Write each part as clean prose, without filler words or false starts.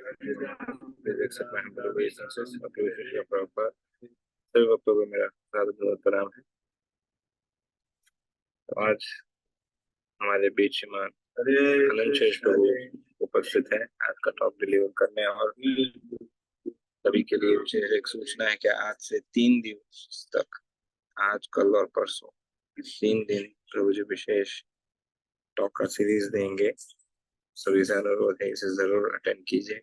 Please accept my humble obeisances. Appreciation of Prabhupada. सभी भक्तों को मेरा सादर प्रणाम है। तो आज हमारे बीच श्रीमान अनंत शेष प्रभु उपस्थित है आज का टॉक डिलीवर करने। और सभी के लिए विशेष एक सूचना है कि आज से 3 दिवस तक, आज कल और परसों, 3 दिन प्रभु जी विशेष टॉक का सीरीज देंगे। सभी से अनुरोध है इसे जरूर अटेंड कीजिए।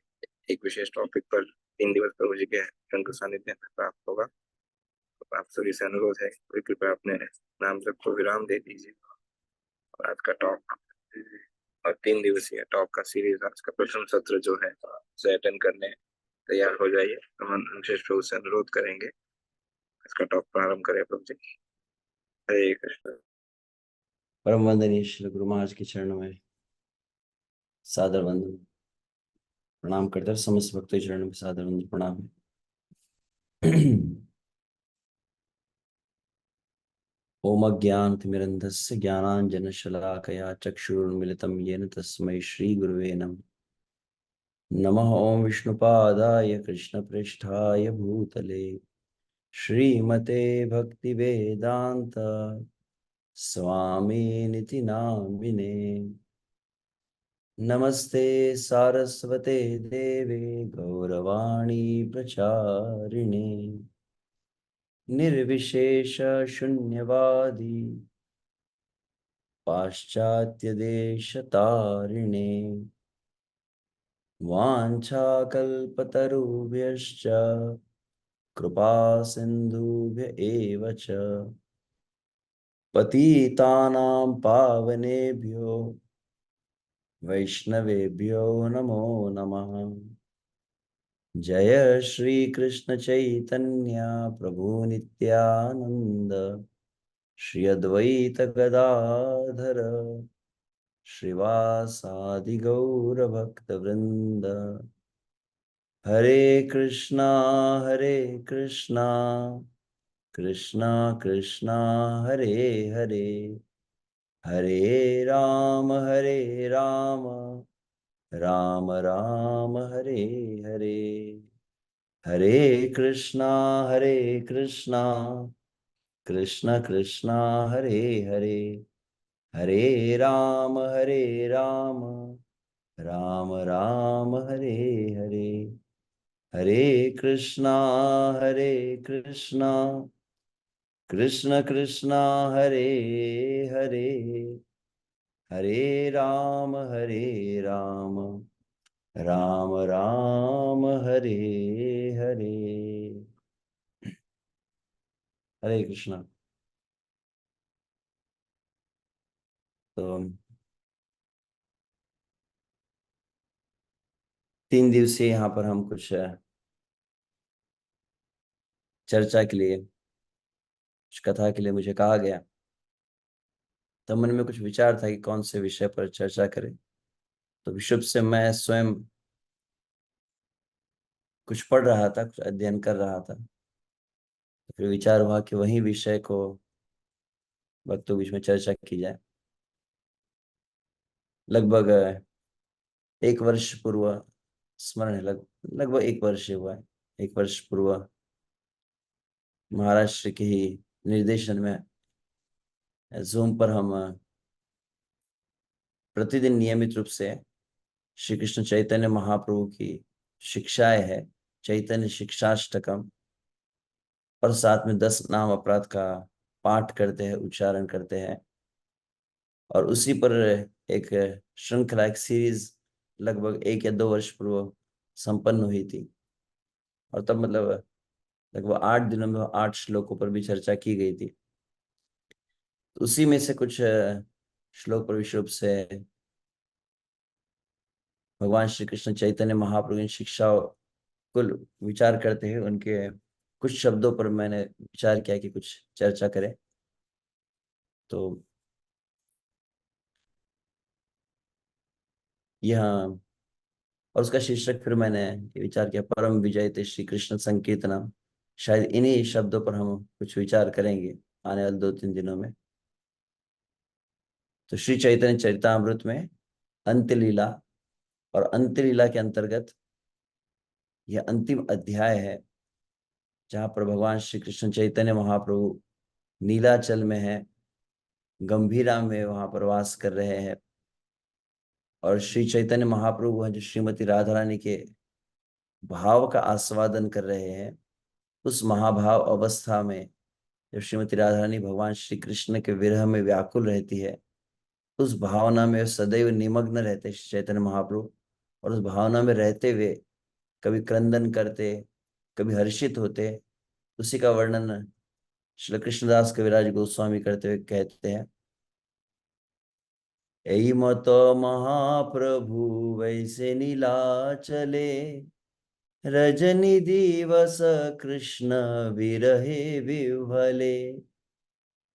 एक विशेष टॉपिक पर 3 दिवस प्रभु जी के रंग सानिध्य में प्राप्त होगा। तो आप सभी से अनुरोध है कृपया अपने नाम जप को विराम दे दीजिए और आज का टॉक और 3 दिवसीय टॉक का सीरीज, आज का प्रथम सत्र जो है उसे अटेंड करने तैयार हो जाइए। हम विशेष प्रभु से अनुरोध करेंगे इसका टॉक प्रारंभ करें। प्रभु जी हरे कृष्ण। परम वंदनीय श्री गुरु महाराज के चरणों में सादर वंदन प्रणाम करते हैं। समस्त भक्तों के चरणों में सादर वंदन प्रणाम है। ओम अज्ञानतिमिरन्धस्य ज्ञानाञ्जनशलाकया चक्षुरुन्मिलितं येन तस्मै श्रीगुरुवे नमः। नमः ओम विष्णुपादाय कृष्णप्रेष्ठाय भूतले श्रीमते भक्तिवेदान्त स्वामिनिति नामिने। नमस्ते सारस्वते देवे गौरवाणी प्रचारिणे निर्विशेष शून्यवादी पाश्चात्य देश तारिणे वाञ्छाकल्पतरुभ्यश्च कृपा सिन्धुभ्य एव च पतितानां पावनेभ्यो वैष्णवेभ्यो नमो नमः। जय श्री कृष्ण चैतन्य प्रभु नित्यानंद श्री अद्वैत गदाधर श्रीवासादि गौर भक्त वृंद। हरे कृष्णा कृष्णा कृष्णा हरे हरे, हरे राम राम राम हरे हरे। हरे कृष्णा कृष्ण कृष्णा हरे हरे, हरे राम राम राम हरे हरे। हरे कृष्णा कृष्णा कृष्ण कृष्णा हरे हरे, हरे राम राम राम हरे हरे। हरे कृष्णा। तो 3 दिवसीय यहाँ पर हम कुछ चर्चा के लिए, कुछ कथा के लिए मुझे कहा गया। तब मन में कुछ विचार था कि कौन से विषय पर चर्चा करें। तो विशुभ से मैं स्वयं कुछ पढ़ रहा था, कुछ अध्ययन कर रहा था। तो फिर विचार हुआ कि वही विषय को भक्तों के बीच में चर्चा की जाए। लगभग 1 वर्ष पूर्व स्मरण है, लगभग 1 वर्ष हुआ है। 1 वर्ष पूर्व महाराष्ट्र के ही निर्देशन में जूम पर हम प्रतिदिन नियमित रूप से श्री कृष्ण चैतन्य महाप्रभु की शिक्षाएं है, चैतन्य शिक्षाष्टकम, और साथ में 10 नाम अपराध का पाठ करते हैं, उच्चारण करते हैं। और उसी पर एक श्रृंखला, एक सीरीज लगभग 1 या 2 वर्ष पूर्व संपन्न हुई थी। और तब मतलब लगभग 8 दिनों में 8 श्लोकों पर भी चर्चा की गई थी। तो उसी में से कुछ श्लोक पर विशुभ से भगवान श्री कृष्ण चैतन्य महाप्रभु की शिक्षा को विचार करते हैं। उनके कुछ शब्दों पर मैंने विचार किया कि कुछ चर्चा करें। तो यहाँ, और उसका शीर्षक फिर मैंने विचार किया, परम विजयते श्री कृष्ण संकीर्तनम। शायद इन्हीं शब्दों पर हम कुछ विचार करेंगे आने वाले 2-3 दिनों में। तो श्री चैतन्य चरितामृत में अंत्य लीला, और अंत्य लीला के अंतर्गत यह अंतिम अध्याय है जहाँ पर भगवान श्री कृष्ण चैतन्य महाप्रभु नीलाचल में है, गंभीरा में वहां पर वास कर रहे हैं। और श्री चैतन्य महाप्रभु हैं जो श्रीमती राधा रानी के भाव का आस्वादन कर रहे हैं। उस महाभाव अवस्था में जब श्रीमती राधा रानी भगवान श्री कृष्ण के विरह में व्याकुल रहती है, उस भावना में सदैव निमग्न रहते श्री चैतन्य महाप्रभु। और उस भावना में रहते हुए कभी क्रंदन करते, कभी हर्षित होते। उसी का वर्णन श्री कृष्णदास कविराज गोस्वामी करते हुए कहते हैं, ऐ मत महाप्रभु वैसे नीलाचले, रजनी दिवस कृष्ण विरहे विह्वले।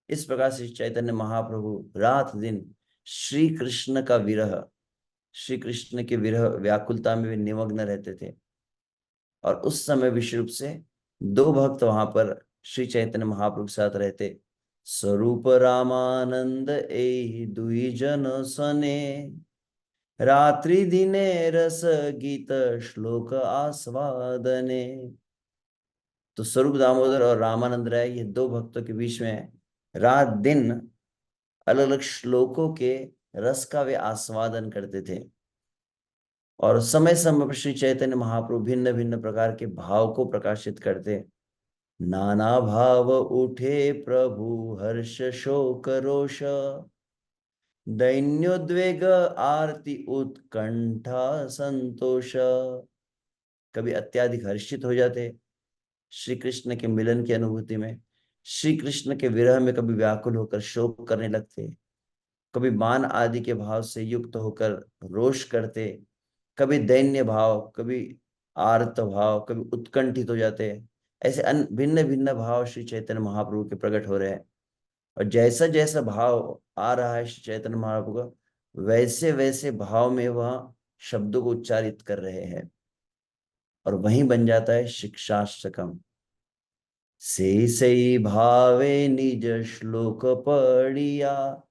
इस प्रकार से चैतन्य महाप्रभु रात दिन श्री कृष्ण का विरह, श्री कृष्ण के विरह व्याकुलता में भी निमग्न रहते थे। और उस समय विशेष रूप से दो भक्त वहां पर श्री चैतन्य महाप्रभु के साथ रहते। स्वरूप रामानंद ए दुई जन सने, रात्रि दिने रस गीत श्लोक आस्वादने। तो स्वरूप दामोदर और रामानंद राय, ये दो भक्तों के बीच में रात दिन अलग अलग श्लोकों के रस का वे आस्वादन करते थे। और समय समय पर श्री चैतन्य महाप्रभु भिन्न भिन्न प्रकार के भाव को प्रकाशित करते। नाना भाव उठे प्रभु हर्ष शोक रोष, दैन्योद्वेग आरती उत्कंठा संतोष। कभी अत्याधिक हर्षित हो जाते श्री कृष्ण के मिलन की अनुभूति में, श्री कृष्ण के विरह में कभी व्याकुल होकर शोक करने लगते, कभी मान आदि के भाव से युक्त होकर रोष करते, कभी दैन्य भाव, कभी आर्त भाव, कभी उत्कंठित हो जाते। ऐसे भिन्न भिन्न भाव श्री चैतन्य महाप्रभु के प्रकट हो रहे हैं। और जैसा जैसा भाव आ रहा है श्री चैतन्य महाप्रभु का, वैसे वैसे भाव में वह शब्दों को उच्चारित कर रहे हैं। और वहीं बन जाता है शिक्षाष्टकम। से भावे निज श्लोक पढ़िया,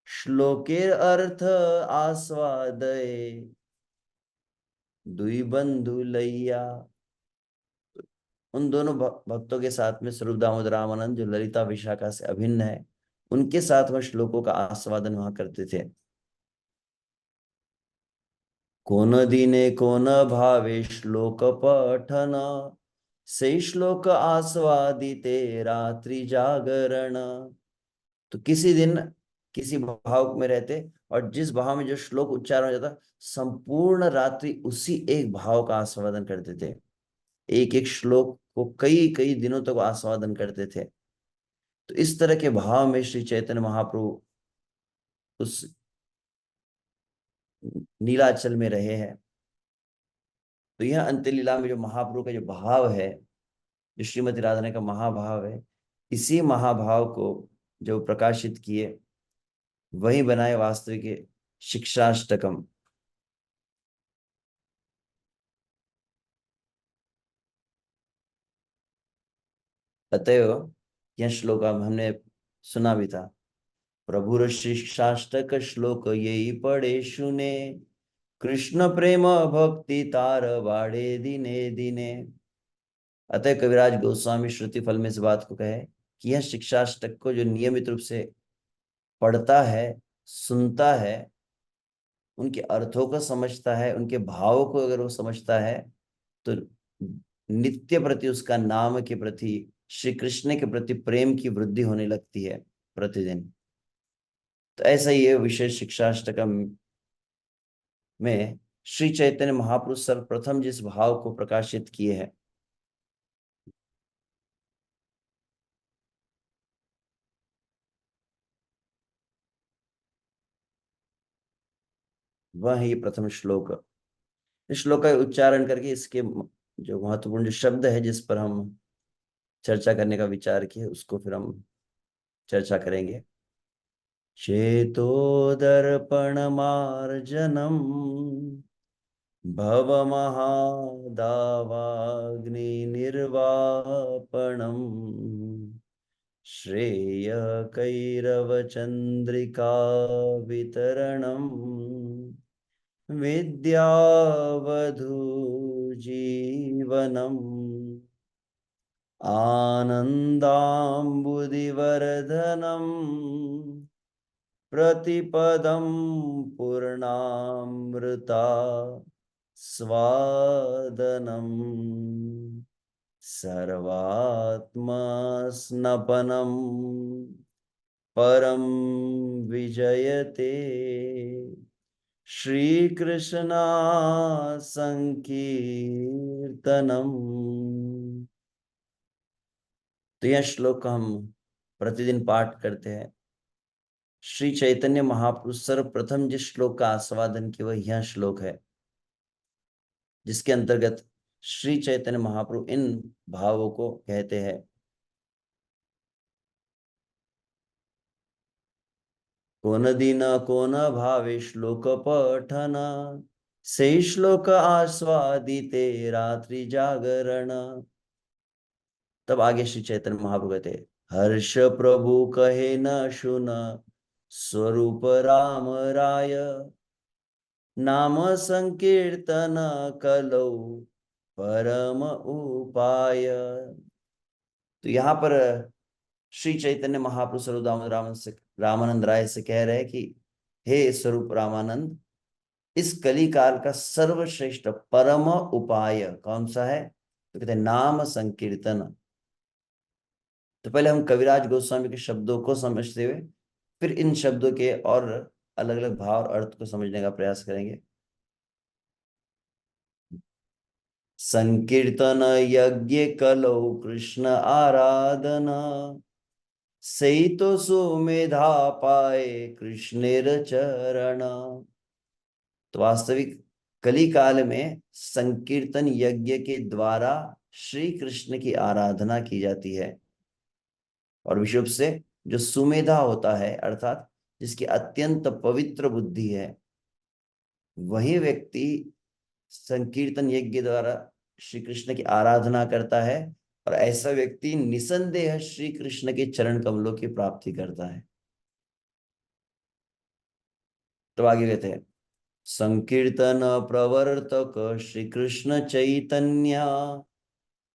श्लोकेर अर्थ आस्वादय, दुई बंधु लैया। उन दोनों भक्तों के साथ में स्वरूप दामोदर रामानंद जो ललिता विशाखा से अभिन्न है, उनके साथ में श्लोकों का आस्वादन वहां करते थे। कोन दीने कोन भावे श्लोक पठन, से श्लोक आस्वादिते रात्रि जागरण। तो किसी दिन किसी भाव में रहते, और जिस भाव में जो श्लोक उच्चारण हो जाता, संपूर्ण रात्रि उसी एक भाव का आस्वादन करते थे। एक एक श्लोक को कई कई दिनों तक आस्वादन करते थे। तो इस तरह के भाव में श्री चैतन्य महाप्रभु उस नीलाचल में रहे हैं। तो यह अंत्य लीला में जो महाप्रभु का जो भाव है, जो श्रीमती राधा का महाभाव है, इसी महाभाव को जो प्रकाशित किए, वही बनाए वास्तविक शिक्षाष्टकम। अतएव यह श्लोक अब हमने सुना भी था। प्रभुर शिक्षाष्टक श्लोक यही पढ़े सुने, कृष्ण प्रेम भक्ति तार बाढ़े दिने दिने। अतः कविराज गोस्वामी श्रुति फल में इस बात को कहे कि यह शिक्षाष्टक को जो नियमित रूप से पढ़ता है, सुनता है, उनके अर्थों को समझता है, उनके भावों को अगर वो समझता है, तो नित्य प्रति उसका नाम के प्रति, श्री कृष्ण के प्रति प्रेम की वृद्धि होने लगती है प्रतिदिन। तो ऐसा ही है विशेष शिक्षाष्टकम में श्री चैतन्य महाप्रभु सर्वप्रथम जिस भाव को प्रकाशित किए हैं, वह है ये प्रथम श्लोक। इस श्लोक का उच्चारण करके इसके जो महत्वपूर्ण जो शब्द है जिस पर हम चर्चा करने का विचार किए, उसको फिर हम चर्चा करेंगे। चेतो दर्पण मार्जनम, भवमहादावाग्नि निर्वापणम्, श्रेय कैरव चंद्रिका वितरणम्, विद्यावधू जीवनम् आनन्दाम्बुदिवर्धनम् प्रतिपदं पूर्णामृता स्वादनम् सर्वात्मस्नपनम् परम विजयते श्रीकृष्णा संकीर्तनम। तो यह श्लोक हम प्रतिदिन पाठ करते हैं। श्री चैतन्य महापुरुष सर्वप्रथम जिस श्लोक का आस्वादन किया वह यह श्लोक है, जिसके अंतर्गत श्री चैतन्य महाप्रभु इन भावों को कहते हैं। कोन दिन कोन भावे श्लोक पठन, से श्लोक आस्वादिते रात्रि जागरण। तब आगे श्री चैतन्य महाप्रभु कहते हैं, हर्ष प्रभु कहे न सुन स्वरूप राम राय, नाम संकीर्तन कलौ परम उपाय। तो यहाँ पर श्री चैतन्य महाप्रभु स्वरूप रामानंद राय से कह रहे हैं कि हे स्वरूप रामानंद, इस कली काल का सर्वश्रेष्ठ परम उपाय कौन सा है? तो कहते हैं नाम संकीर्तन। तो पहले हम कविराज गोस्वामी के शब्दों को समझते हुए फिर इन शब्दों के और अलग अलग भाव और अर्थ को समझने का प्रयास करेंगे। संकीर्तन यज्ञ कलौ कृष्ण आराधना, सही तो सुमेधा पाए कृष्णेर चरण। तो वास्तविक कली काल में संकीर्तन यज्ञ के द्वारा श्री कृष्ण की आराधना की जाती है, और विशेष रूप से जो सुमेधा होता है अर्थात जिसकी अत्यंत पवित्र बुद्धि है, वही व्यक्ति संकीर्तन यज्ञ द्वारा श्री कृष्ण की आराधना करता है, और ऐसा व्यक्ति निसंदेह श्री कृष्ण के चरण कमलों की प्राप्ति करता है। तो आगे कहते हैं, संकीर्तन प्रवर्तक श्री कृष्ण चैतन्य,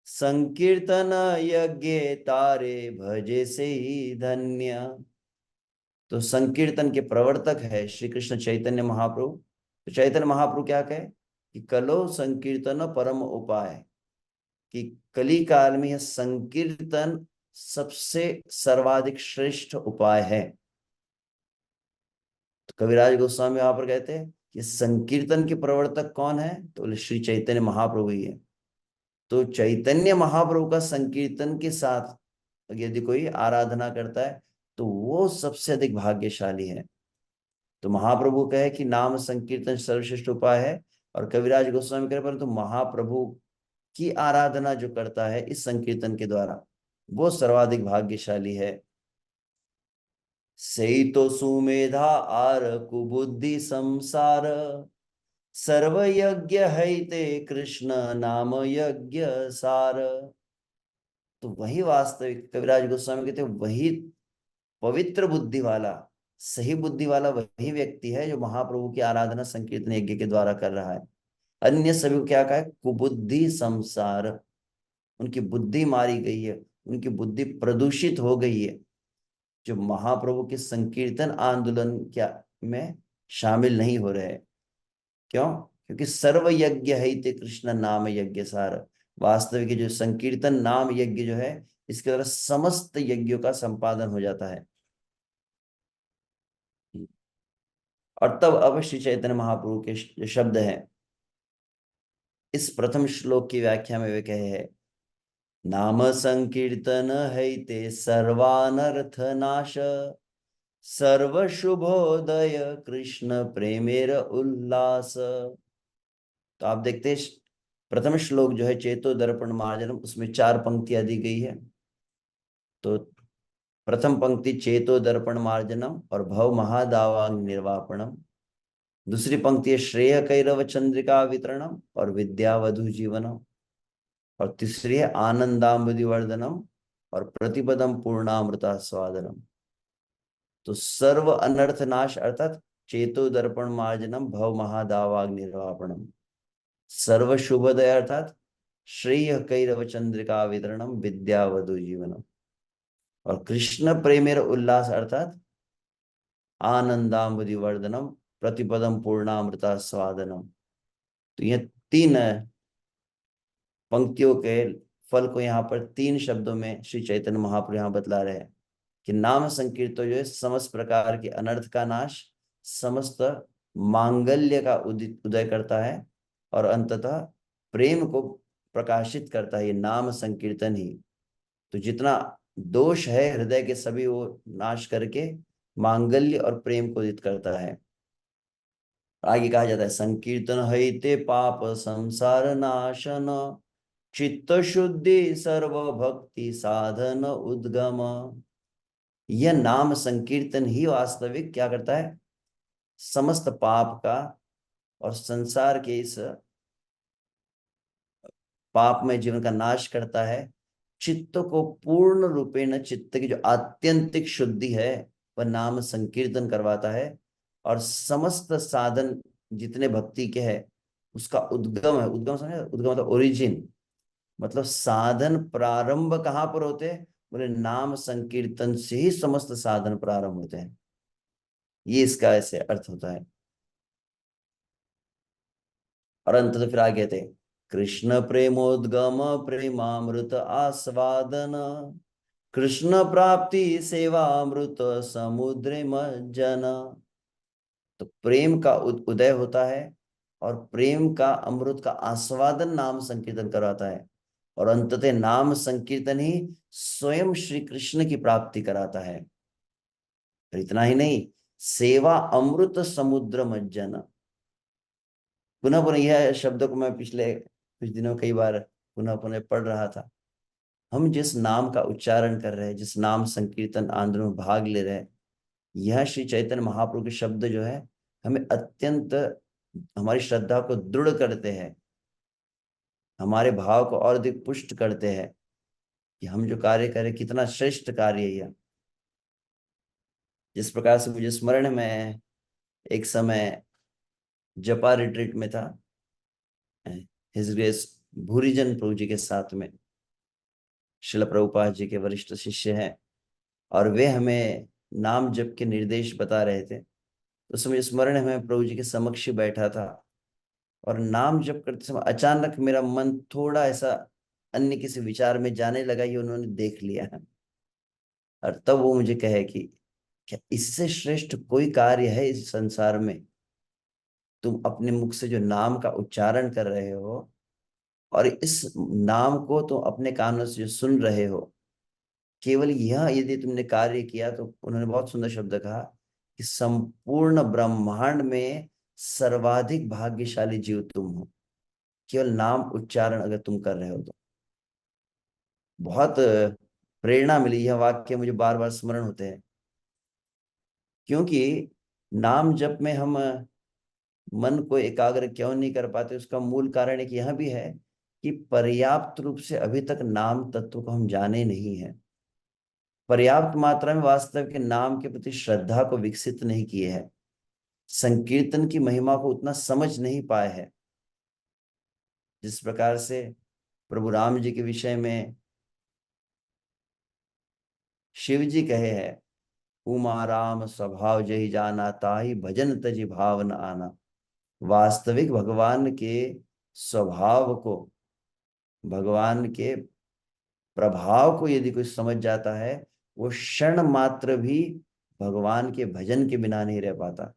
संकीर्तन यज्ञ तारे भजे से ही धन्य। तो संकीर्तन के प्रवर्तक है श्री कृष्ण चैतन्य महाप्रभु। तो चैतन्य महाप्रभु क्या कहे कि कलो संकीर्तन परम उपाय, कि कली काल में यह संकीर्तन सबसे सर्वाधिक श्रेष्ठ उपाय है। तो कविराज गोस्वामी वहां पर कहते हैं कि संकीर्तन के प्रवर्तक कौन है? तो श्री चैतन्य महाप्रभु ही है। तो चैतन्य महाप्रभु का संकीर्तन के साथ यदि कोई आराधना करता है तो वो सबसे अधिक भाग्यशाली है। तो महाप्रभु कहे कि नाम संकीर्तन सर्वश्रेष्ठ उपाय है, और कविराज गोस्वामी कहे परंतु महाप्रभु की आराधना जो करता है इस संकीर्तन के द्वारा वो सर्वाधिक भाग्यशाली है। सही तो सुमेधा आर कुबुद्धि संसार, सर्व यज्ञ है ते कृष्ण नाम यज्ञ सार। तो वही वास्तविक कविराज गोस्वामी कहते हैं वही पवित्र बुद्धि वाला, सही बुद्धि वाला वही व्यक्ति है जो महाप्रभु की आराधना संकीर्तन यज्ञ के द्वारा कर रहा है। अन्य सभी को क्या कहा है? कुबुद्धि संसार, उनकी बुद्धि मारी गई है, उनकी बुद्धि प्रदूषित हो गई है, जो महाप्रभु के संकीर्तन आंदोलन क्या में शामिल नहीं हो रहे। क्यों? क्योंकि सर्व यज्ञ है ते कृष्ण नाम यज्ञ सार। वास्तविक जो संकीर्तन नाम यज्ञ जो है इसके द्वारा समस्त यज्ञों का संपादन हो जाता है। और तब अब श्री चैतन्य महाप्रभु के जो शब्द हैं इस प्रथम श्लोक की व्याख्या में वे कहे हैं, नाम संकीर्तन है ते सर्वानर्थ नाश, सर्व शुभोदय कृष्ण प्रेमेर उल्लास। तो आप देखते हैं प्रथम श्लोक जो है चेतो दर्पण मार्जनम, उसमें 4 पंक्तियां दी गई है। तो प्रथम पंक्ति चेतो दर्पण मार्जनम और भव महादावांग निर्वापणम, दूसरी पंक्ति है श्रेय कैरव चंद्रिका वितरणम और विद्यावधु जीवनम, और तीसरी है आनंदाम्बुदि वर्धनम और प्रतिपदम पूर्णामृता स्वादनम। तो सर्व अनर्थ नाश अर्थात चेतो दर्पण मार्जनम भव महादावाग निर्वापणम। सर्व शुभोदय अर्थात श्रेय कैरव चंद्रिका वितरणम विद्यावधु जीवनम। और कृष्ण प्रेमेर उल्लास अर्थात आनंदाम्बुधि वर्धनम प्रतिपदम पूर्णामृता स्वादनम। तो ये तीन पंक्तियों के फल को यहाँ पर तीन शब्दों में श्री चैतन्य महाप्रभु यहाँ बतला रहे हैं कि नाम संकीर्तन जो है समस्त प्रकार के अनर्थ का नाश, समस्त मांगल्य का उदय करता है और अंततः प्रेम को प्रकाशित करता है। ये नाम संकीर्तन ही तो जितना दोष है हृदय के सभी वो नाश करके मांगल्य और प्रेम को उदित करता है। आगे कहा जाता है संकीर्तन हईते पाप संसार नाशन चित्त शुद्धि सर्व भक्ति साधन उद्गम। यह नाम संकीर्तन ही वास्तविक क्या करता है, समस्त पाप का और संसार के इस पाप में जीवन का नाश करता है। चित्त को पूर्ण रूपेण, चित्त की जो आत्यंतिक शुद्धि है वह नाम संकीर्तन करवाता है। और समस्त साधन जितने भक्ति के है उसका उद्गम है। उद्गम समझे, उद्गम मतलब ओरिजिन, मतलब साधन प्रारंभ कहाँ पर होते हैं, बोले नाम संकीर्तन से ही समस्त साधन प्रारंभ होते हैं। ये इसका ऐसे अर्थ होता है। और अंत तो फिर आगे थे कृष्ण प्रेमोद्गम प्रेमामृत आस्वादन कृष्ण प्राप्ति सेवा अमृत समुद्र मज्जन। तो प्रेम का उदय होता है और प्रेम का अमृत का आस्वादन नाम संकीर्तन कराता है। और अंततः नाम संकीर्तन ही स्वयं श्री कृष्ण की प्राप्ति कराता है। और इतना ही नहीं, सेवा अमृत समुद्र मज्जन। पुनः पुनः यह शब्द को मैं पिछले कुछ दिनों कई बार पुनः पुनः पढ़ रहा था। हम जिस नाम का उच्चारण कर रहे हैं, जिस नाम संकीर्तन आंदोलन में भाग ले रहे हैं, यह श्री चैतन्य महाप्रभु के शब्द जो है हमें अत्यंत हमारी श्रद्धा को दृढ़ करते हैं, हमारे भाव को और अधिक पुष्ट करते हैं कि हम जो कार्य करें कितना श्रेष्ठ कार्य है यह। जिस प्रकार से मुझे स्मरण में एक समय जपा रिट्रीट में था, हिज ग्रेस भूरिजन प्रभु जी के साथ में, शिल प्रभुपाद जी के वरिष्ठ शिष्य हैं और वे हमें नाम जप के निर्देश बता रहे थे। उस समय स्मरण है मैं प्रभु जी के समक्ष बैठा था और नाम जप करते समय अचानक मेरा मन थोड़ा ऐसा अन्य किसी विचार में जाने लगा, ये उन्होंने देख लिया है। और तब वो मुझे कहे कि क्या इससे श्रेष्ठ कोई कार्य है इस संसार में? तुम अपने मुख से जो नाम का उच्चारण कर रहे हो और इस नाम को तुम अपने कानों से जो सुन रहे हो, केवल यह यदि तुमने कार्य किया तो उन्होंने बहुत सुंदर शब्द कहा कि संपूर्ण ब्रह्मांड में सर्वाधिक भाग्यशाली जीव तुम हो, केवल नाम उच्चारण अगर तुम कर रहे हो तो। बहुत प्रेरणा मिली, यह वाक्य मुझे बार बार स्मरण होते हैं। क्योंकि नाम जप में हम मन को एकाग्र क्यों नहीं कर पाते, उसका मूल कारण एक यह भी है कि पर्याप्त रूप से अभी तक नाम तत्व को हम जाने नहीं है, पर्याप्त मात्रा में वास्तव के नाम के प्रति श्रद्धा को विकसित नहीं किए हैं, संकीर्तन की महिमा को उतना समझ नहीं पाए हैं। जिस प्रकार से प्रभु राम जी के विषय में शिव जी कहे हैं, उमा राम स्वभाव जही जाना ताही भजन तजी भाव न आना। वास्तविक भगवान के स्वभाव को, भगवान के प्रभाव को यदि कोई समझ जाता है, वो क्षण मात्र भी भगवान के भजन के बिना नहीं रह पाता।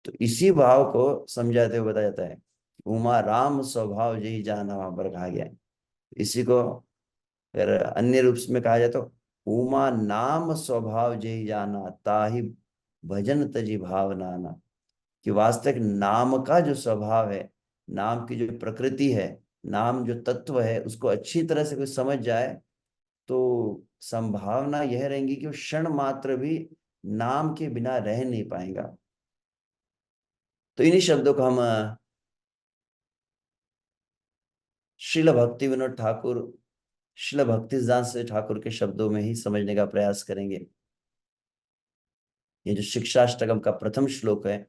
तो इसी भाव को समझाते हुए बताया जाता है, उमा राम स्वभाव यही जाना, वहां पर कहा गया है। इसी को अगर अन्य रूप में कहा जाए तो उमा नाम स्वभाव यही जाना ताही भजन तजी भाव नाना। कि वास्तविक नाम का जो स्वभाव है, नाम की जो प्रकृति है, नाम जो तत्व है, उसको अच्छी तरह से कोई समझ जाए तो संभावना यह रहेगी कि वो क्षण मात्र भी नाम के बिना रह नहीं पाएगा। तो इन्हीं शब्दों को हम श्रील भक्ति विनोद ठाकुर, श्रील भक्तिदास ठाकुर के शब्दों में ही समझने का प्रयास करेंगे। ये जो शिक्षाष्टकम का प्रथम श्लोक है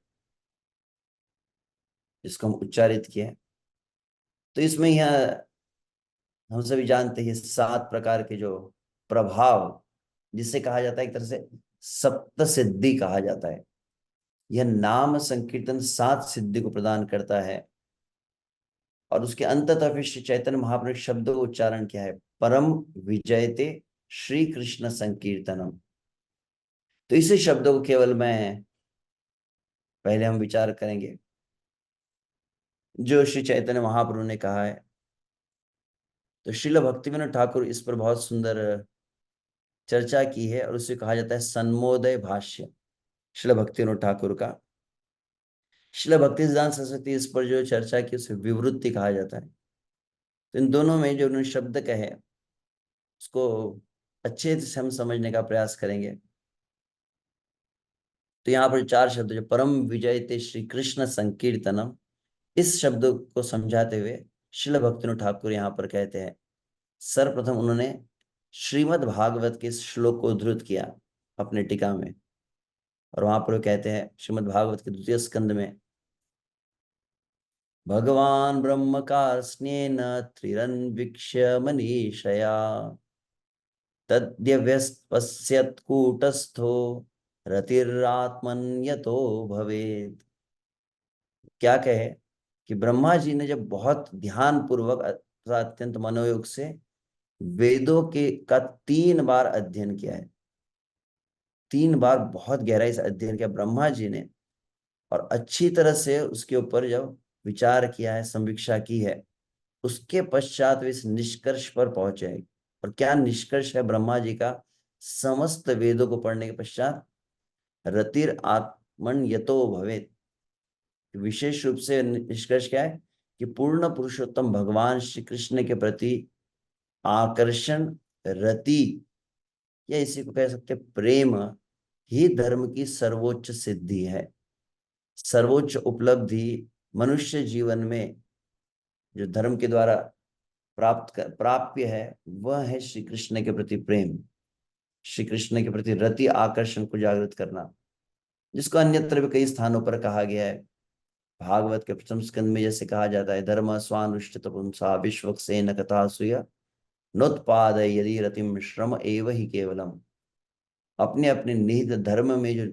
जिसको हम उच्चारित किए, तो इसमें यह हम सभी जानते हैं 7 प्रकार के जो प्रभाव, जिसे कहा जाता है एक तरह से सप्त सिद्धि कहा जाता है। यह नाम संकीर्तन 7 सिद्धि को प्रदान करता है। और उसके अंततः फिर श्री चैतन्य महाप्रभु ने शब्दों का उच्चारण किया है, परम विजयते श्री कृष्ण संकीर्तनम। तो इसी शब्दों को केवल मैं पहले हम विचार करेंगे जो श्री चैतन्य महाप्रभु ने कहा है। तो श्रील भक्तिविनोद ठाकुर इस पर बहुत सुंदर चर्चा की है और उसे कहा जाता है सन्मोदय भाष्य श्रील भक्तिविनोद ठाकुर का। श्रील भक्ति सिद्धांत सरस्वती इस पर जो चर्चा की उसे विवृत्ति कहा जाता है। तो इन दोनों में जो उन्होंने शब्द कहे उसको अच्छे से हम समझने का प्रयास करेंगे। तो यहाँ पर 4 शब्द जो परम विजयते श्री कृष्ण संकीर्तनम, इस शब्द को समझाते हुए श्रील भक्तिविनोद ठाकुर यहाँ पर कहते हैं, सर्वप्रथम उन्होंने श्रीमद् भागवत के इस श्लोक को उद्धृत किया अपने टीका में। और वहां पर वो कहते हैं श्रीमद् भागवत के 2 स्कंद में, भगवान ब्रह्म का स्नेन त्रिरन्वीक्ष्य मनीषया तद्यव्यस्पश्यत् कूटस्थो रतिरात्मन्यतो भवेत्। क्या कहे कि ब्रह्मा जी ने जब बहुत ध्यान पूर्वक तथा अत्यंत मनोयोग से वेदों के का 3 बार अध्ययन किया है, 3 बार बहुत गहराई से अध्ययन किया ब्रह्मा जी ने, और अच्छी तरह से उसके ऊपर जब विचार किया है, समीक्षा की है, उसके पश्चात वे इस निष्कर्ष पर पहुंचे हैं। और क्या निष्कर्ष है ब्रह्मा जी का? समस्त वेदों को पढ़ने के पश्चात रतिर आत्मन यतो भवेत, विशेष रूप से निष्कर्ष क्या है कि पूर्ण पुरुषोत्तम भगवान श्री कृष्ण के प्रति आकर्षण, रति, या इसी को कह सकते प्रेम ही धर्म की सर्वोच्च सिद्धि है। सर्वोच्च उपलब्धि मनुष्य जीवन में जो धर्म के द्वारा प्राप्य है वह है श्री कृष्ण के प्रति प्रेम, श्री कृष्ण के प्रति रति आकर्षण को जागृत करना, जिसको अन्यत्र भी कई स्थानों पर कहा गया है। भागवत के प्रथम स्कंद में जैसे कहा जाता है, धर्म स्वानुष्ठित पुंसा विश्वक्सेन कथा सुय नोत्पाद यदि रतिम श्रम एव ही केवलम। अपने अपने निहित धर्म में जो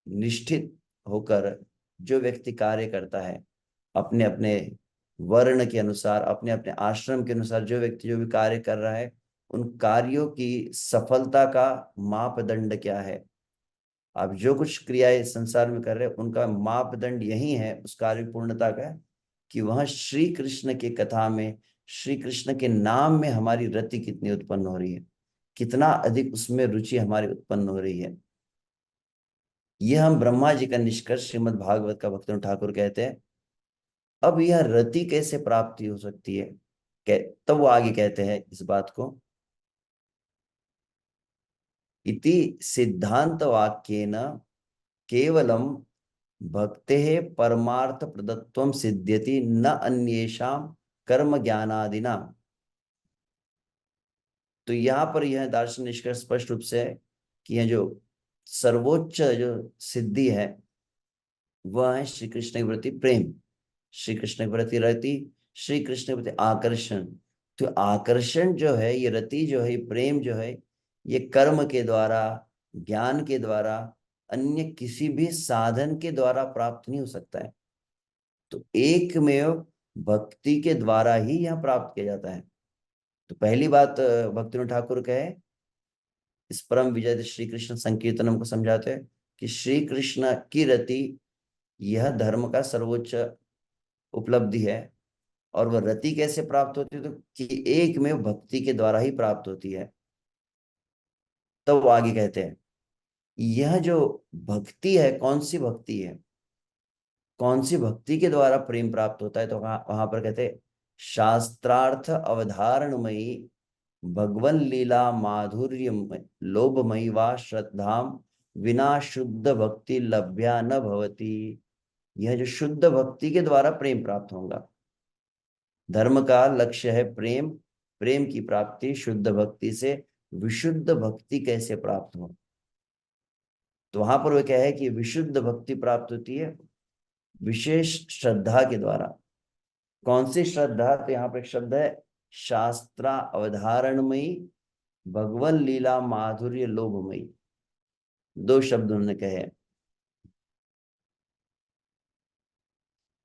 निष्ठित होकर जो व्यक्ति कार्य करता है, अपने अपने वर्ण के अनुसार, अपने अपने आश्रम के अनुसार जो व्यक्ति जो भी कार्य कर रहा है, उन कार्यों की सफलता का मापदंड क्या है? आप जो कुछ क्रियाएं संसार में कर रहे हैं उनका मापदंड यही है उस कार्य पूर्णता का, कि वह श्री कृष्ण की कथा में, श्री कृष्ण के नाम में हमारी रति कितनी उत्पन्न हो रही है, कितना अधिक उसमें रुचि हमारी उत्पन्न हो रही है। यह हम ब्रह्मा जी का निष्कर्ष श्रीमद् भागवत का भक्तन ठाकुर कहते हैं। अब यह रति कैसे प्राप्ति हो सकती है? तब वो आगे कहते हैं इस बात को, इति सिद्धांत वाक्येन केवलम भक्ते परमार्थ प्रदत्वम सिद्ध्यति न अन्येषां कर्म ज्ञानादिना। तो यहाँ पर यह दार्शनिक निष्कर्ष स्पष्ट रूप से है कि यह जो सर्वोच्च जो सिद्धि है वह है श्री कृष्ण के प्रति प्रेम, श्री कृष्ण के प्रति रति, श्री कृष्ण के प्रति आकर्षण। तो आकर्षण जो है, ये रति जो है, ये प्रेम जो है, ये कर्म के द्वारा, ज्ञान के द्वारा, अन्य किसी भी साधन के द्वारा प्राप्त नहीं हो सकता है। तो एकमेव भक्ति के द्वारा ही यह प्राप्त किया जाता है। तो पहली बात भक्तिविनोद ठाकुर कहे इस परम विजय श्री कृष्ण संकीर्तनम को समझाते हैं कि श्री कृष्ण की रति यह धर्म का सर्वोच्च उपलब्धि है। और वह रति कैसे प्राप्त होती है? तो कि एक में भक्ति के द्वारा ही प्राप्त होती है। तब वो आगे कहते हैं यह जो भक्ति है, कौन सी भक्ति है, कौन सी भक्ति के द्वारा प्रेम प्राप्त होता है? तो वहां पर कहते हैं शास्त्रार्थ अवधारणमयी भगवन लीला माधुर्य लोभमयी वा श्रद्धाम विना शुद्ध भक्ति लभ्या न भवती। यह जो शुद्ध भक्ति के द्वारा प्रेम प्राप्त होगा, धर्म का लक्ष्य है प्रेम, प्रेम की प्राप्ति शुद्ध भक्ति से। विशुद्ध भक्ति कैसे प्राप्त हो? तो वहां पर वो क्या है कि विशुद्ध भक्ति प्राप्त होती है विशेष श्रद्धा के द्वारा। कौन सी श्रद्धा? तो यहाँ पर एक शब्द है शास्त्रा अवधारणमयी भगवन लीला माधुर्य लोभमयी। दो शब्द उन्होंने कहे हैं।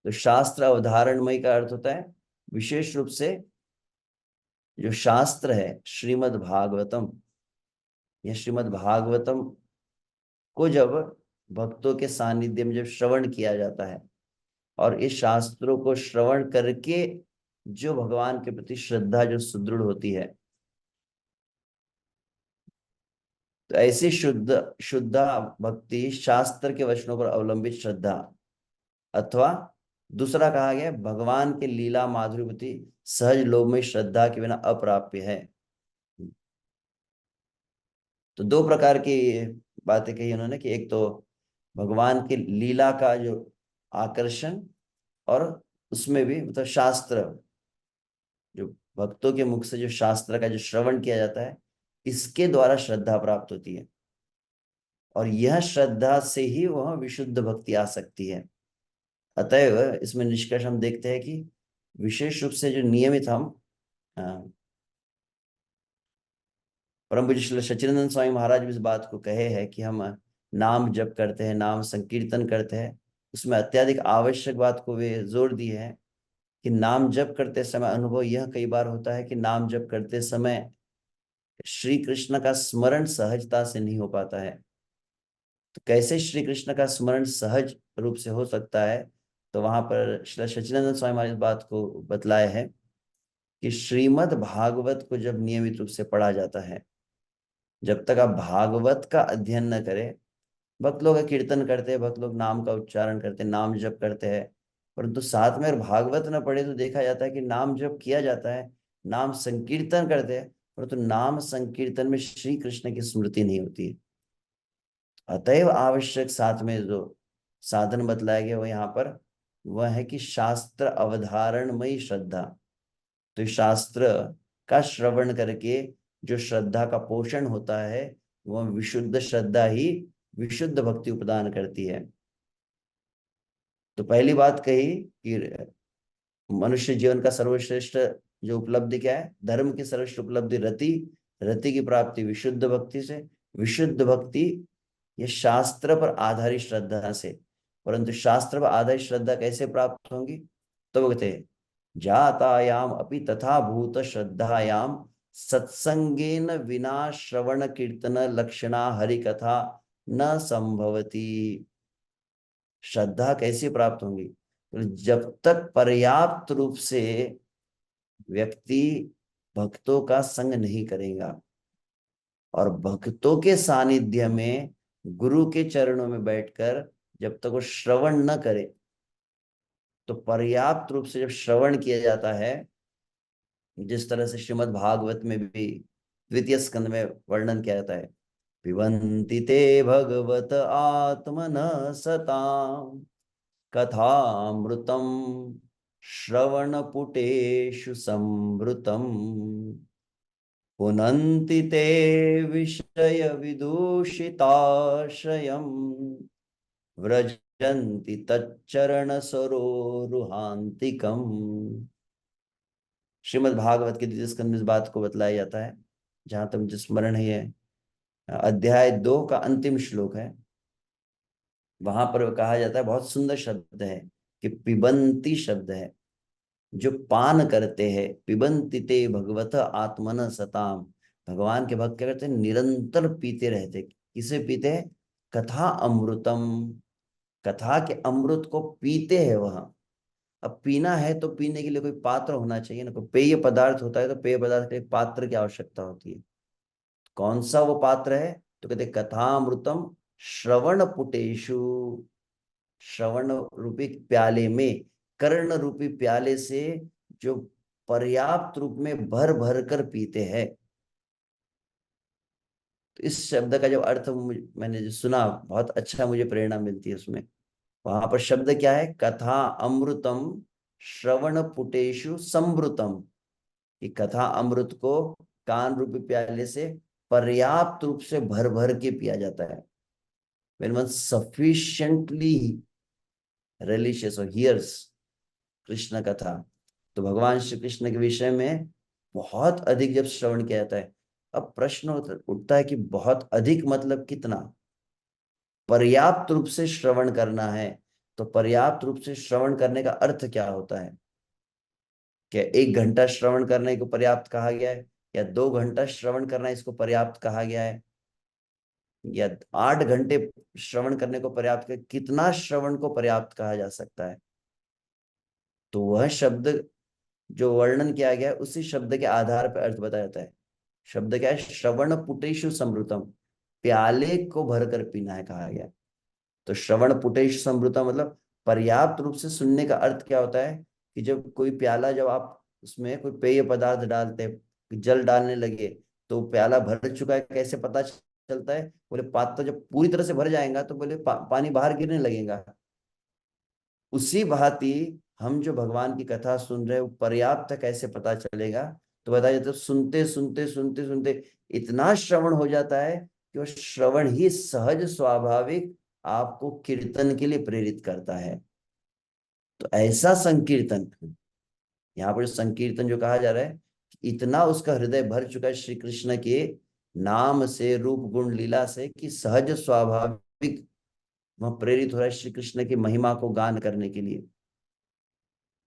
तो शास्त्र अवधारणमयी का अर्थ होता है विशेष रूप से जो शास्त्र है श्रीमद् भागवतम, या श्रीमद् भागवतम को जब भक्तों के सानिध्य में जब श्रवण किया जाता है और इस शास्त्रों को श्रवण करके जो भगवान के प्रति श्रद्धा जो सुदृढ़ होती है, तो ऐसी शुद्ध भक्ति शास्त्र के वचनों पर अवलंबित श्रद्धा, अथवा दूसरा कहा गया भगवान के लीला माधुर्यवती सहज लोभमय श्रद्धा के बिना अप्राप्य है। तो दो प्रकार की बातें कही उन्होंने कि एक तो भगवान के लीला का जो आकर्षण, और उसमें भी मतलब शास्त्र, जो भक्तों के मुख से जो शास्त्र का जो श्रवण किया जाता है, इसके द्वारा श्रद्धा प्राप्त होती है, और यह श्रद्धा से ही वह विशुद्ध भक्ति आ सकती है। अतएव इसमें निष्कर्ष हम देखते हैं कि विशेष रूप से जो नियमित हम परम पूज्य श्री सच्चिदानंद स्वामी महाराज भी इस बात को कहे हैं कि हम नाम जप करते हैं, नाम संकीर्तन करते हैं, उसमें अत्यधिक आवश्यक बात को वे जोर दिए हैं कि नाम जप करते समय अनुभव यह कई बार होता है कि नाम जप करते समय श्री कृष्ण का स्मरण सहजता से नहीं हो पाता है। तो कैसे श्री कृष्ण का स्मरण सहज रूप से हो सकता है? तो वहां पर श्री सच्चिदानंद स्वामी महाराज इस बात को बतलाए हैं कि श्रीमद् भागवत को जब नियमित रूप से पढ़ा जाता है, जब तक आप भागवत का अध्ययन न करें, भक्त लोग कीर्तन करते हैं, भक्त लोग नाम का उच्चारण करते हैं, नाम जप करते हैं, परंतु साथ में अगर भागवत न पढ़े तो देखा जाता है कि नाम जप किया जाता है, नाम संकीर्तन करते हैं, परंतु नाम संकीर्तन में श्री कृष्ण की स्मृति नहीं होती है। अतएव आवश्यक साथ में जो साधन बतलाया गया वो यहाँ पर वह है कि शास्त्र अवधारणमयी श्रद्धा। तो शास्त्र का श्रवण करके जो श्रद्धा का पोषण होता है, वह विशुद्ध श्रद्धा ही विशुद्ध भक्ति प्रदान करती है। तो पहली बात कही कि मनुष्य जीवन का सर्वश्रेष्ठ जो उपलब्धि क्या है? धर्म की सर्वश्रेष्ठ उपलब्धि रति, रति की प्राप्ति विशुद्ध भक्ति से, विशुद्ध भक्ति ये शास्त्र पर आधारित श्रद्धा से। परंतु शास्त्र पर आधारित श्रद्धा कैसे प्राप्त होंगी? तो वो कहते हैं जातायाम अपि तथा भूत श्रद्धायाम सत्संगेन विना श्रवण कीर्तन लक्षणा हरि कथा न संभवती। श्रद्धा कैसे प्राप्त होंगी? तो जब तक पर्याप्त रूप से व्यक्ति भक्तों का संग नहीं करेगा और भक्तों के सानिध्य में गुरु के चरणों में बैठकर जब तक वो श्रवण न करे, तो पर्याप्त रूप से जब श्रवण किया जाता है, जिस तरह से श्रीमद् भागवत में भी द्वितीय स्कंद में वर्णन किया जाता है, पिबन्ति ते भगवत आत्मनः सताम कथामृतम श्रवणपुटेषु संवृतम पुनन्ति ते विषय विदूषिताशयम् व्रजन्ति तच्चरण सरोरुहान्तिकम्। श्रीमद् भागवत के द्वितीय स्कंद में इस बात को बतलाया जाता है, जहां तक मुझे स्मरण है अध्याय 2 का अंतिम श्लोक है, वहां पर कहा जाता है, बहुत सुंदर शब्द है कि पिबंती शब्द है, जो पान करते हैं, पिबंती ते भगवत आत्मन सताम। भगवान के भक्त क्या करते हैं? निरंतर पीते रहते। किसे पीते हैं? कथा अमृतम, कथा के अमृत को पीते हैं वह। अब पीना है तो पीने के लिए कोई पात्र होना चाहिए ना, कोई पेय पदार्थ होता है तो पेय पदार्थ के लिए पात्र की आवश्यकता होती है। कौन सा वो पात्र है? तो कहते कथामृतम श्रवण पुटेशु, श्रवण रूपी प्याले में, कर्ण रूपी प्याले से जो पर्याप्त रूप में भर भर कर पीते हैं। तो इस शब्द का जो अर्थ मैंने जो सुना, बहुत अच्छा मुझे प्रेरणा मिलती है उसमें। वहां पर शब्द क्या है? कथा अमृतम श्रवण पुटेशु संवृतम, कि कथा अमृत को कान रूपी प्याले से पर्याप्त रूप से भर भर के पिया जाता है। when one sufficiently religious or hears Krishna कथा, तो भगवान श्री कृष्ण के विषय में बहुत अधिक जब श्रवण किया जाता है। अब प्रश्न उठता है कि बहुत अधिक मतलब कितना? पर्याप्त रूप से श्रवण करना है, तो पर्याप्त रूप से श्रवण करने का अर्थ क्या होता है? क्या 1 घंटा श्रवण करने को पर्याप्त कहा गया है, या 2 घंटा श्रवण करना इसको पर्याप्त कहा गया है, या 8 घंटे श्रवण करने को पर्याप्त? कितना श्रवण को पर्याप्त कहा जा सकता है? तो वह शब्द जो वर्णन किया गया है उसी शब्द के आधार पर अर्थ बताया जाता है। शब्द क्या है? श्रवण पुटेशु समृतम, प्याले को भरकर पीना है कहा गया। तो श्रवण पुटेशु समृतम मतलब पर्याप्त रूप से सुनने का अर्थ क्या होता है कि जब कोई प्याला, जब आप उसमें कोई पेय पदार्थ डालते, जल डालने लगे, तो प्याला भर चुका है कैसे पता चलता है? बोले पात्र जब पूरी तरह से भर जाएगा तो बोले पानी बाहर गिरने लगेगा। उसी भांति हम जो भगवान की कथा सुन रहे हैं वो पर्याप्त है कैसे पता चलेगा? तो बताया जाता है सुनते सुनते सुनते सुनते इतना श्रवण हो जाता है कि वो श्रवण ही सहज स्वाभाविक आपको कीर्तन के लिए प्रेरित करता है। तो ऐसा संकीर्तन, यहाँ पर संकीर्तन जो कहा जा रहा है, इतना उसका हृदय भर चुका है श्री कृष्ण के नाम से, रूप गुण लीला से, कि सहज स्वाभाविक वह प्रेरित हो रहा है श्री कृष्ण की महिमा को गान करने के लिए।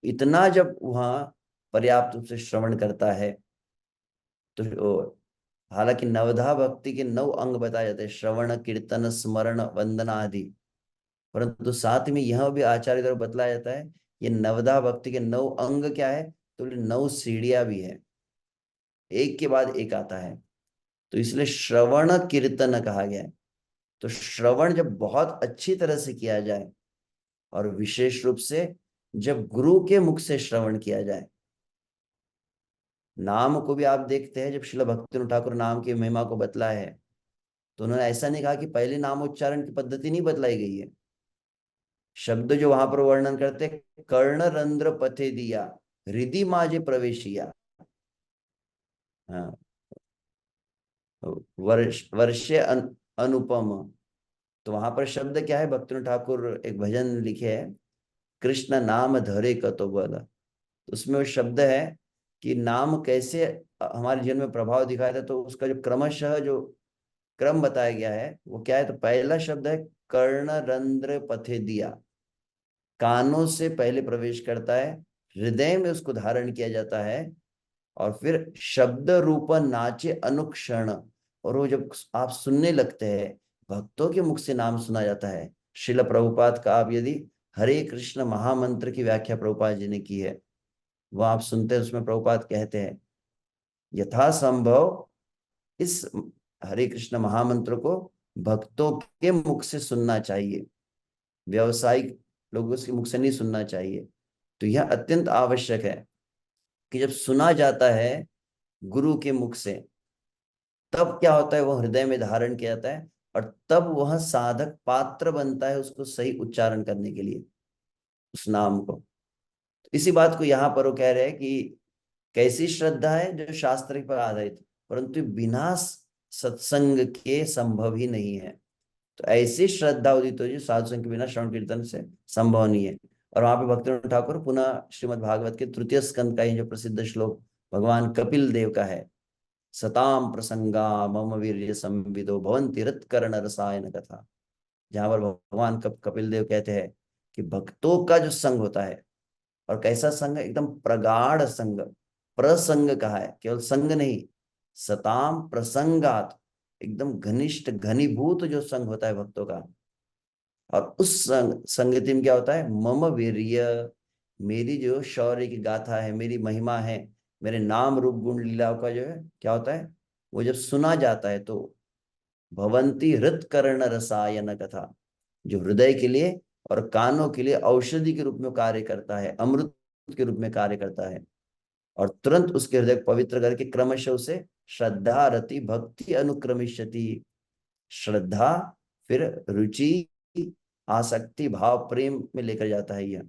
इतना जब वहां पर्याप्त रूप से श्रवण करता है तो हालांकि नवधा भक्ति के 9 अंग बताए जाते हैं, श्रवण कीर्तन स्मरण वंदना आदि, परंतु साथ में यह भी आचार्य द्वारा बतलाया जाता है ये नवधा भक्ति के 9 अंग क्या है? तो 9 सीढ़ियां भी है, एक के बाद एक आता है। तो इसलिए श्रवण कीर्तन कहा गया है। तो श्रवण जब बहुत अच्छी तरह से किया जाए, और विशेष रूप से जब गुरु के मुख से श्रवण किया जाए, नाम को भी आप देखते हैं, जब श्रील भक्तिवेदांत ठाकुर नाम की महिमा को बतलाया है तो उन्होंने ऐसा नहीं कहा कि पहले नामोच्चारण की पद्धति नहीं बतलाई गई है। शब्द जो वहां पर वर्णन करते, कर्ण रंध्र पथे दिया, हृदय माजे प्रवेशिया, हाँ, वर्षे अनुपम। तो वहां पर शब्द क्या है? भक्तिवेदांत ठाकुर एक भजन लिखे है, कृष्ण नाम धरे कतो बल। उसमें वो शब्द है कि नाम कैसे हमारे जीवन में प्रभाव दिखाया था, तो उसका जो क्रमशः जो क्रम बताया गया है वो क्या है? तो पहला शब्द है कर्ण रंध्र पथे दिया, कानों से पहले प्रवेश करता है, हृदय में उसको धारण किया जाता है, और फिर शब्द रूप नाचे अनुक्षण। और वो जब आप सुनने लगते हैं, भक्तों के मुख से नाम सुना जाता है। श्रील प्रभुपाद का आप यदि हरे कृष्ण महामंत्र की व्याख्या प्रभुपाद जी ने की है, वो आप सुनते हैं, उसमें प्रभुपाद कहते हैं यथासंभव इस हरे कृष्ण महामंत्र को भक्तों के मुख से सुनना चाहिए, व्यवसायिक लोगों के मुख से नहीं सुनना चाहिए। तो यह अत्यंत आवश्यक है कि जब सुना जाता है गुरु के मुख से, तब क्या होता है? वह हृदय में धारण किया जाता है, और तब वह साधक पात्र बनता है उसको सही उच्चारण करने के लिए, उस नाम को। इसी बात को यहाँ पर वो कह रहे हैं कि कैसी श्रद्धा है? जो शास्त्र पर आधारित, परंतु बिना सत्संग के संभव ही नहीं है। तो ऐसी श्रद्धा उदित हो जो साधु संग के बिना श्रवण कीर्तन से संभव नहीं है। और वहां पे भक्तिवेदांत ठाकुर पुनः श्रीमद् भागवत के तृतीय स्कंद का ये जो प्रसिद्ध श्लोक भगवान कपिल देव का है, सताम प्रसंगा मम वीर्य संविदो भवन्ति हृत्कर्ण रसायन कथा, जहां पर भगवान कपिल देव कहते हैं कि भक्तों का जो संग होता है, और कैसा संग है? एकदम प्रगाढ़ संग, प्रसंग कहा है, केवल संग नहीं, सताम प्रसंगात, एकदम घनिष्ठ घनीभूत जो संग होता है भक्तों का। और उस संगति में क्या होता है? मम वीर्य, मेरी जो शौर्य की गाथा है, मेरी महिमा है, मेरे नाम रूप गुण लीलाओं का जो है क्या होता है, वो जब सुना जाता है तो भवंती हृत्कर्ण रसायन कथा, जो हृदय के लिए और कानों के लिए औषधि के रूप में कार्य करता है, अमृत के रूप में कार्य करता है, और तुरंत उसके हृदय को पवित्र करके क्रमशः उसे श्रद्धा रति भक्ति अनुक्रमिष्यति, श्रद्धा फिर रुचि आसक्ति भाव प्रेम में लेकर जाता है यह।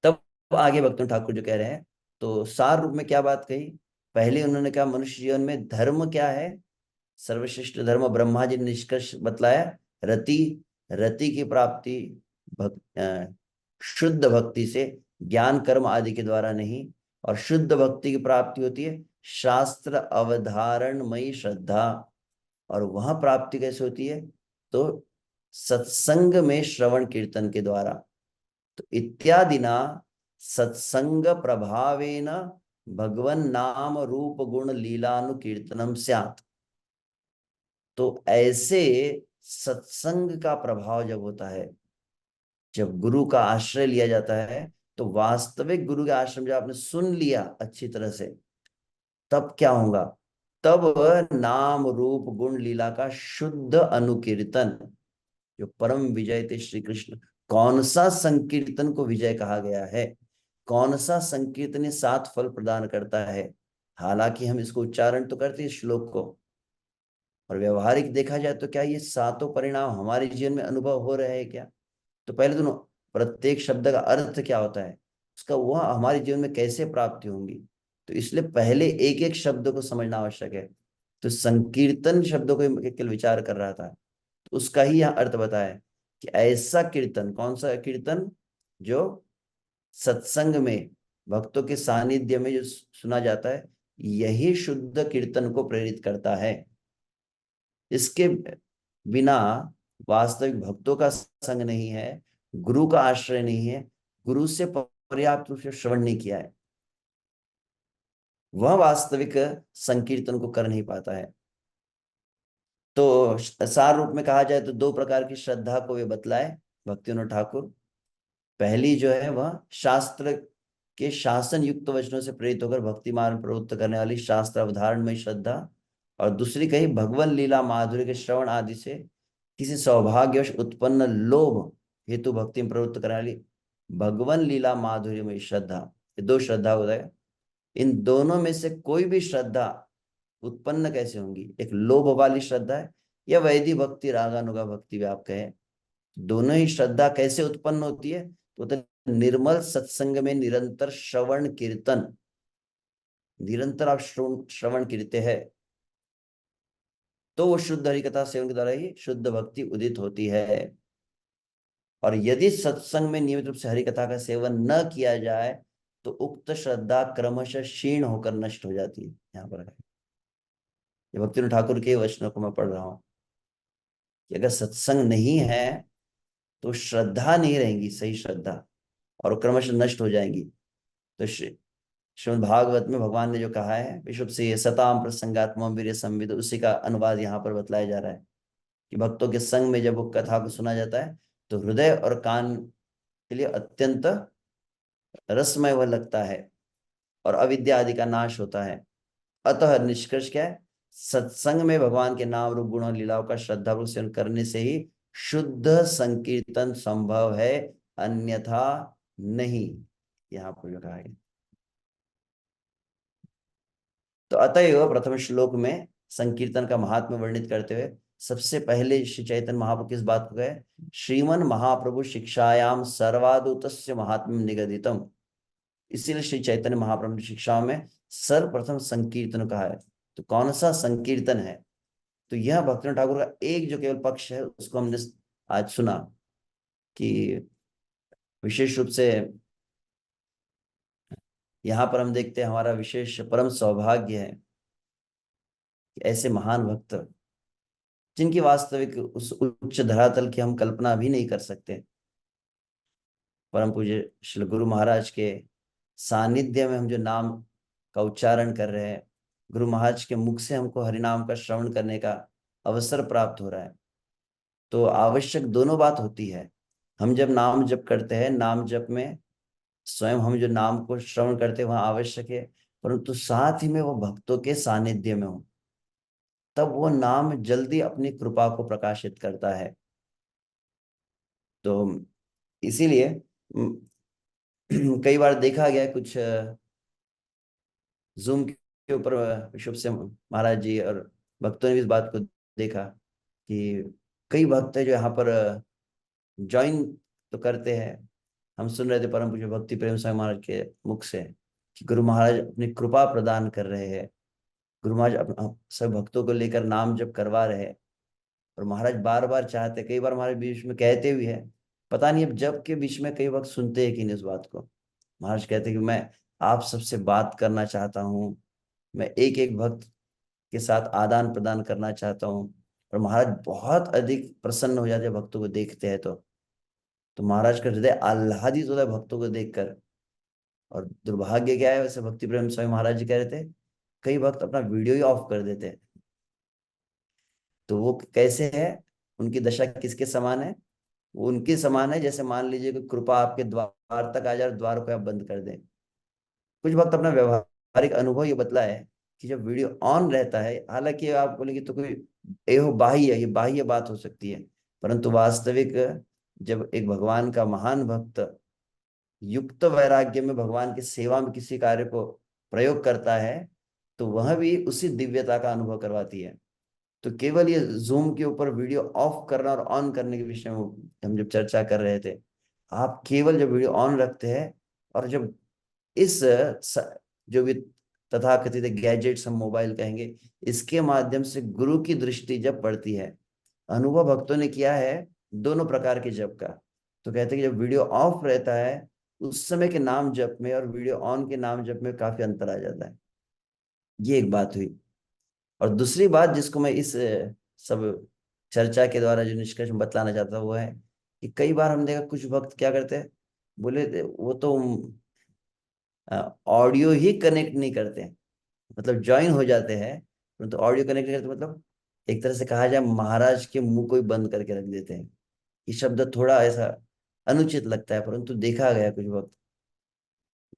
तब आगे भक्तों ठाकुर जो कह रहे हैं, तो सार रूप में क्या बात कही? पहले उन्होंने कहा मनुष्य जीवन में धर्म क्या है? सर्वश्रेष्ठ धर्म ब्रह्मा जी ने निष्कर्ष बतलाया रति, रति की प्राप्ति शुद्ध भक्ति से, ज्ञान कर्म आदि के द्वारा नहीं। और शुद्ध भक्ति की प्राप्ति होती है शास्त्र अवधारणमयी श्रद्धा। और वह प्राप्ति कैसे होती है? तो सत्संग में श्रवण कीर्तन के द्वारा। तो इत्यादिना सत्संग प्रभावेन भगवन नाम रूप गुण लीलानुकीर्तनम स्यात्। तो ऐसे सत्संग का प्रभाव जब होता है, जब गुरु का आश्रय लिया जाता है, तो वास्तविक गुरु के आश्रम जब आपने सुन लिया अच्छी तरह से, तब क्या होगा? तब नाम रूप गुण लीला का शुद्ध अनुकीर्तन, जो परम विजय थे श्री कृष्ण। कौन सा संकीर्तन को विजय कहा गया है? कौन सा संकीर्तन ये 7 फल प्रदान करता है? हालांकि हम इसको उच्चारण तो करते हैं इस श्लोक को, और व्यवहारिक देखा जाए तो क्या ये सातों परिणाम हमारे जीवन में अनुभव हो रहे हैं क्या? तो पहले दोनों, प्रत्येक शब्द का अर्थ क्या होता है, उसका वह हमारे जीवन में कैसे प्राप्ति होंगी, तो इसलिए पहले एक एक शब्द को समझना आवश्यक है। तो संकीर्तन शब्दों को केवल विचार कर रहा था, तो उसका ही यहाँ अर्थ बताया कि ऐसा कीर्तन, कौन सा कीर्तन? जो सत्संग में भक्तों के सानिध्य में जो सुना जाता है, यही शुद्ध कीर्तन को प्रेरित करता है। इसके बिना वास्तविक भक्तों का संग नहीं है, गुरु का आश्रय नहीं है, गुरु से पर्याप्त रूप से श्रवण नहीं किया है, वह वास्तविक संकीर्तन को कर नहीं पाता है। तो सार रूप में कहा जाए तो 2 प्रकार की श्रद्धा को वे बतलाए भक्तिविनोद ठाकुर। पहली जो है वह शास्त्र के शासन युक्त वचनों से प्रेरित होकर भक्ति मार्ग में प्रवृत्त करने वाली शास्त्र अवधारण में श्रद्धा। और दूसरी कही भगवान लीला माधुर्य के श्रवण आदि से किसी सौभाग्यवश उत्पन्न लोभ हेतु भक्ति में प्रवृत्त करने वाली भगवान लीला माधुर्य में श्रद्धा। ये 2 श्रद्धा होता है। इन दोनों में से कोई भी श्रद्धा उत्पन्न कैसे होंगी? एक लोभ वाली श्रद्धा है, या वैदिक भक्ति रागानुगा भक्ति भी आप कहें, दोनों ही श्रद्धा कैसे उत्पन्न होती है? तो निर्मल सत्संग में निरंतर श्रवण कीर्तन, निरंतर आप श्रवण कीर्ते हैं, तो वो शुद्ध हरिकथा सेवन के द्वारा ही शुद्ध भक्ति उदित होती है। और यदि सत्संग में नियमित रूप से हरिकथा का सेवन न किया जाए, तो उक्त श्रद्धा क्रमशः क्षीण होकर नष्ट हो जाती है। यहाँ पर है, ये भक्तिविनोद ठाकुर के वचनों को मैं पढ़ रहा हूँ कि अगर सत्संग नहीं है तो श्रद्धा नहीं रहेगी, सही श्रद्धा, और क्रमशः नष्ट हो जाएंगी। तो श्रीमद् भागवत में भगवान ने जो कहा है, विश्व से सताम प्रसंगात्मा वीर्य संविद, उसी का अनुवाद यहाँ पर बतलाया जा रहा है कि भक्तों के संग में जब वो कथा को सुना जाता है, तो हृदय और कान के लिए अत्यंत रसमय वह लगता है, और अविद्या आदि का नाश होता है। अतः निष्कर्ष क्या है? सत्संग में भगवान के नाम रूप गुणों लीलाओं का श्रद्धापूर्वक सेवन करने से ही शुद्ध संकीर्तन संभव है, अन्यथा नहीं। यहाँ पर जो कहा है, तो अतएव प्रथम श्लोक में संकीर्तन का महात्म्य वर्णित करते हुए सबसे पहले श्री चैतन्य महाप्रभु किस बात को कहे? श्रीमन महाप्रभु शिक्षायाम सर्वादूतस्य महात्म्यम निगदितम। इसीलिए श्री चैतन्य महाप्रभु की शिक्षाओं में सर्वप्रथम संकीर्तन कहा है। तो कौन सा संकीर्तन है? तो यह भक्तिविनोद ठाकुर का एक जो केवल पक्ष है, उसको हमने आज सुना कि विशेष रूप से यहाँ पर हम देखते हैं हमारा विशेष परम सौभाग्य है कि ऐसे महान भक्त, जिनकी वास्तविक उस उच्च धरातल की हम कल्पना भी नहीं कर सकते, परम पूज्य श्री गुरु महाराज के सानिध्य में हम जो नाम का उच्चारण कर रहे हैं, गुरु महाराज के मुख से हमको हरिनाम का श्रवण करने का अवसर प्राप्त हो रहा है। तो आवश्यक दोनों बात होती है। हम जब नाम जप करते हैं, नाम जप में स्वयं हम जो नाम को श्रवण करते हैं वहां आवश्यक है, परंतु साथ ही में वो भक्तों के सानिध्य में हो, तब वो नाम जल्दी अपनी कृपा को प्रकाशित करता है। तो इसीलिए कई बार देखा गया कुछ जूम के ऊपर विश्व से महाराज जी और भक्तों ने भी इस बात को देखा कि कई भक्त है जो यहाँ पर ज्वाइन तो करते हैं। हम सुन रहे थे परम पूज्य भक्ति प्रेम स्वामी महाराज के मुख से कि गुरु महाराज अपनी कृपा प्रदान कर रहे हैं, गुरु महाराज सब भक्तों को लेकर नाम जप करवा रहे हैं। और महाराज बार बार चाहते, कई बार हमारे बीच में कहते भी है, पता नहीं अब जब के बीच में कई वक्त सुनते हैं कि नहीं इस बात को। महाराज कहते कि मैं आप सबसे बात करना चाहता हूँ, मैं एक एक भक्त के साथ आदान प्रदान करना चाहता हूँ। और महाराज बहुत अधिक प्रसन्न हो जाते हैं भक्तों को देखते हैं तो महाराज का हृदय आह्लादित होता है भक्तों को देखकर। और दुर्भाग्य क्या है, वैसे भक्ति प्रेम स्वामी महाराज जी कह रहे थे, कई भक्त अपना वीडियो ही ऑफ कर देते हैं। तो वो कैसे है, उनकी दशा किसके समान है? वो उनके समान है जैसे मान लीजिए कि कृपा आपके द्वार तक आ जाए और द्वार को आप बंद कर दें। कुछ वक्त अपना व्यवहारिक अनुभव ये बतला है कि जब वीडियो ऑन रहता है, हालांकि आप बोलेंगे तो कोई ये बाह्य, ये बाह्य बात हो सकती है, परंतु वास्तविक जब एक भगवान का महान भक्त युक्त वैराग्य में भगवान की सेवा में किसी कार्य को प्रयोग करता है, तो वह भी उसी दिव्यता का अनुभव करवाती है। तो केवल ये जूम के ऊपर वीडियो ऑफ करना और ऑन करने के विषय में हम जब चर्चा कर रहे थे, आप केवल जब वीडियो ऑन रखते हैं और जब इस जो भी तथाकथित गैजेट्स हम मोबाइल कहेंगे, इसके माध्यम से गुरु की दृष्टि जब पड़ती है, अनुभव भक्तों ने किया है दोनों प्रकार के जप का। तो कहते हैं कि जब वीडियो ऑफ रहता है उस समय के नाम जप में और वीडियो ऑन के नाम जप में काफी अंतर आ जाता है। ये एक बात हुई। और दूसरी बात जिसको मैं इस सब चर्चा के द्वारा जो निष्कर्ष बतलाना चाहता हूँ वो है कि कई बार हम देखा कुछ भक्त क्या करते हैं, बोले वो तो ऑडियो ही कनेक्ट नहीं करते हैं, मतलब ज्वाइन हो जाते हैं परंतु ऑडियो कनेक्ट नहीं करते, मतलब एक तरह से कहा जाए महाराज के मुंह को ही बंद करके रख देते हैं। ये शब्द थोड़ा ऐसा अनुचित लगता है, परंतु देखा गया कुछ वक्त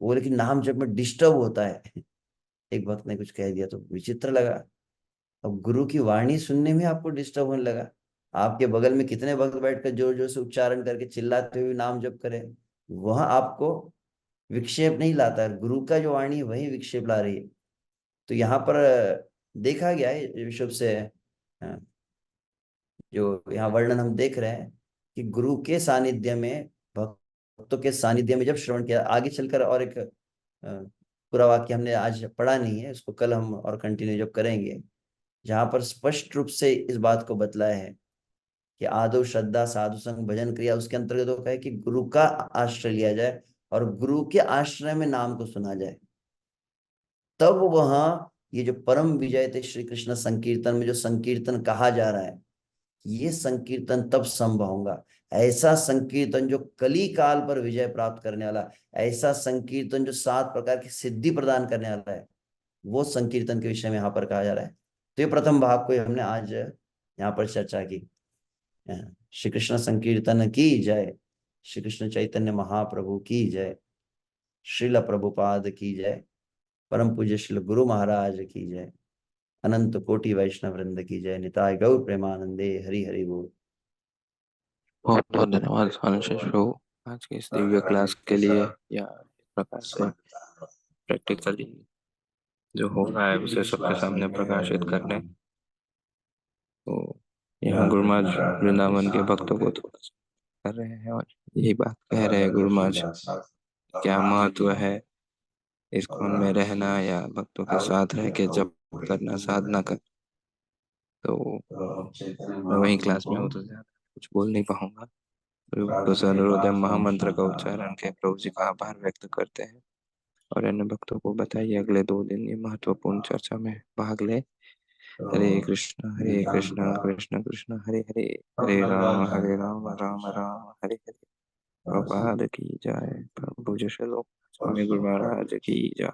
वो, लेकिन नाम जब में डिस्टर्ब होता है। एक भक्त ने कुछ कह दिया तो विचित्र लगा। अब गुरु की वाणी सुनने में आपको डिस्टर्ब होने लगा, आपके बगल में कितने भक्त बैठकर जोर जोर से उच्चारण करके चिल्लाते हुए नाम जप करे, वह आपको विक्षेप नहीं लाता है, गुरु का जो वाणी है वही विक्षेप ला रही है। तो यहाँ पर देखा गया है विश्व से, अ, जो यहाँ वर्णन हम देख रहे हैं कि गुरु के सानिध्य में, भक्तों के सानिध्य में जब श्रवण किया, आगे चलकर और एक पूरा वाक्य हमने आज पढ़ा नहीं है, उसको कल हम और कंटिन्यू जब करेंगे, जहां पर स्पष्ट रूप से इस बात को बतलाया है कि आदो श्रद्धा साधु संग भजन क्रिया, उसके अंतर्गत होता है कि गुरु का आश्रय लिया जाए और गुरु के आश्रय में नाम को सुना जाए। तब वहां ये जो परम विजय थे श्री कृष्ण संकीर्तन में जो संकीर्तन कहा जा रहा है, ये संकीर्तन तब संभव होगा। ऐसा संकीर्तन जो कली काल पर विजय प्राप्त करने वाला, ऐसा संकीर्तन जो 7 प्रकार की सिद्धि प्रदान करने वाला है, वो संकीर्तन के विषय में यहाँ पर कहा जा रहा है। तो ये प्रथम भाग को हमने आज यहाँ पर चर्चा की। श्री कृष्ण संकीर्तन की जय, श्री कृष्ण चैतन्य महाप्रभु की जय, श्रील प्रभुपाद की जय, परम पूज्य श्री गुरु महाराज की जय, अनंत कोटि वैष्णव वृंद की जय, निताय गौर प्रेमानंदे, हरि हरि बोल। बहुत बहुत धन्यवाद स्वामी प्रभु आज के इस दिव्य क्लास के लिए, या इस प्रकार से प्रैक्टिकली जो हो रहा है उसे सबके सामने प्रकाशित करने। तो यहाँ गुरु महाराज वृंदावन के भक्तों को थोड़ा सा कर रहे हैं और यही बात कह रहे हैं गुरु महाराज, क्या महत्व है इस्कॉन में रहना या भक्तों के साथ रह के जप करना, साधना कर। तो मैं वही क्लास में हूँ तो ज्यादा कुछ बोल नहीं पाऊंगा। तो से अनुरोध है महामंत्र का उच्चारण के प्रभु जी का आभार व्यक्त करते हैं और अन्य भक्तों को बताइए अगले 2 दिन ये महत्वपूर्ण चर्चा में भाग ले। हरे कृष्ण कृष्ण कृष्ण हरे हरे, हरे राम राम राम हरे हरे। प्रभुपाद की जय, प्रभु जी श्री स्वामी गुरु महाराज की जय।